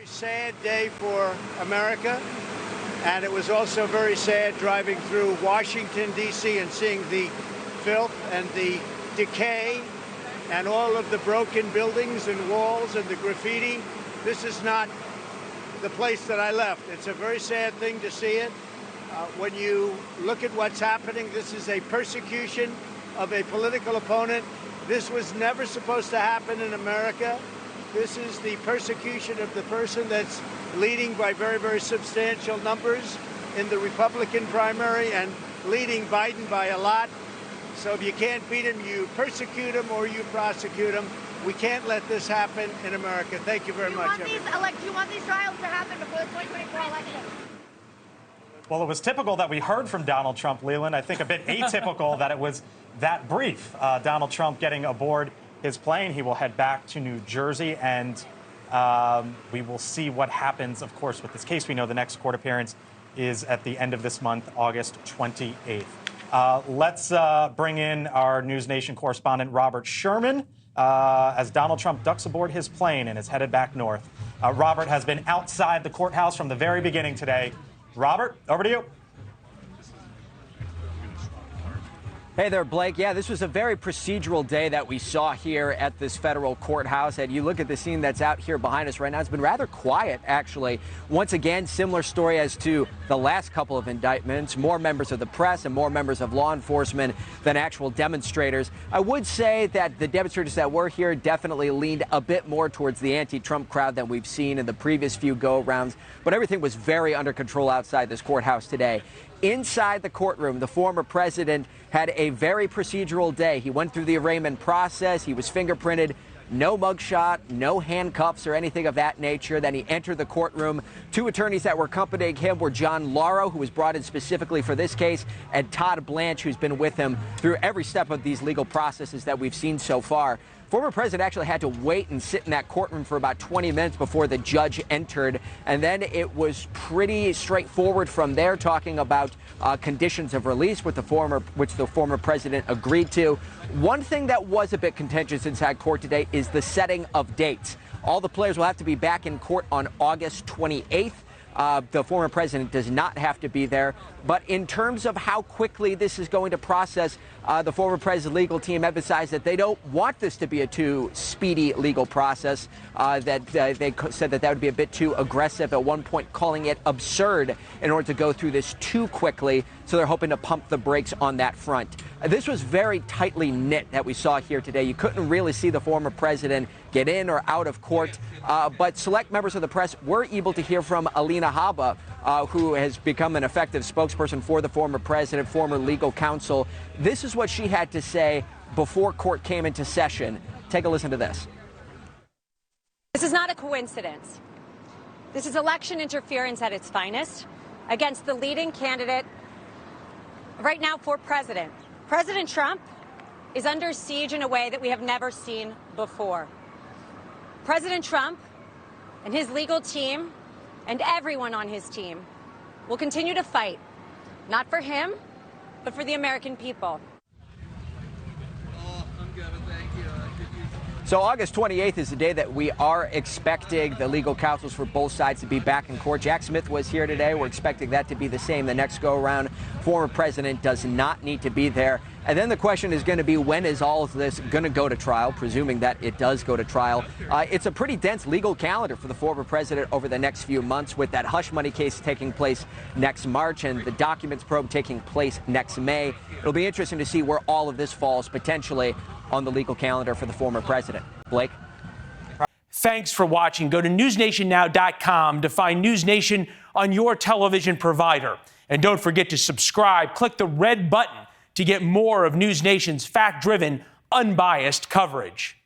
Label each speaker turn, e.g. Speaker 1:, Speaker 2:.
Speaker 1: Very sad day for America, and it was also very sad driving through Washington, D.C. and seeing the filth and the decay and all of the broken buildings and walls and the graffiti. This is not the place that I left. It's a very sad thing to see it. When you look at what's happening, this is a persecution of a political opponent. This was never supposed to happen in America. This is the persecution of the person that's leading by very, very substantial numbers in the Republican primary and leading Biden by a lot. So if you can't beat him, you persecute him or you prosecute him. We can't let this happen in America. Thank you very much.
Speaker 2: Do you want these trials to happen before the 2024 election?
Speaker 3: Well, it was typical that we heard from Donald Trump, Leland. I think a bit atypical that it was that brief. Donald Trump getting aboard his plane. He will head back to New Jersey, and we will see what happens, of course, with this case. We know the next court appearance is at the end of this month, August 28th. Let's bring in our NewsNation correspondent, Robert Sherman, as Donald Trump ducks aboard his plane and is headed back north. Robert has been outside the courthouse from the very beginning today. Robert, over to you.
Speaker 4: Hey there, Blake. Yeah, this was a very procedural day that we saw here at this federal courthouse. And you look at the scene that's out here behind us right now. It's been rather quiet, actually. Once again, similar story as to the last couple of indictments. More members of the press and more members of law enforcement than actual demonstrators. I would say that the demonstrators that were here definitely leaned a bit more towards the anti-Trump crowd than we've seen in the previous few go-arounds. But everything was very under control outside this courthouse today. Inside the courtroom, the former president had a very procedural day. He went through the arraignment process. He was fingerprinted. No mugshot, no handcuffs or anything of that nature. Then he entered the courtroom. Two attorneys that were accompanying him were John Lauro, who was brought in specifically for this case, and Todd Blanche, who's been with him through every step of these legal processes that we've seen so far. Former president actually had to wait and sit in that courtroom for about 20 minutes before the judge entered. And then it was pretty straightforward from there, talking about conditions of release which the former president agreed to. One thing that was a bit contentious inside court today is the setting of dates. All the players will have to be back in court on August 28th. The former president does not have to be there. But in terms of how quickly this is going to process, the former president's legal team emphasized that they don't want this to be a too speedy legal process, that they said that would be a bit too aggressive, at one point calling it absurd in order to go through this too quickly. So they're hoping to pump the brakes on that front. This was very tightly knit that we saw here today. You couldn't really see the former president get in or out of court, but select members of the press were able to hear from Alina Habba, who has become an effective spokesperson for the former president, former legal counsel. This is what she had to say before court came into session. Take a listen to this.
Speaker 5: This is not a coincidence. This is election interference at its finest against the leading candidate right now for president. President Trump is under siege in a way that we have never seen before. President Trump and his legal team and everyone on his team will continue to fight, not for him, but for the American people.
Speaker 4: So August 28th is the day that we are expecting the legal counsels for both sides to be back in court. Jack Smith was here today. We're expecting that to be the same the next go around. Former president does not need to be there. And then the question is going to be, when is all of this going to go to trial, presuming that it does go to trial? It's a pretty dense legal calendar for the former president over the next few months, with that hush money case taking place next March and the documents probe taking place next May. It'll be interesting to see where all of this falls potentially on the legal calendar for the former president. Blake?
Speaker 6: Thanks for watching. Go to newsnationnow.com to find NewsNation on your television provider. And don't forget to subscribe. Click the red button to get more of NewsNation's fact-driven, unbiased coverage.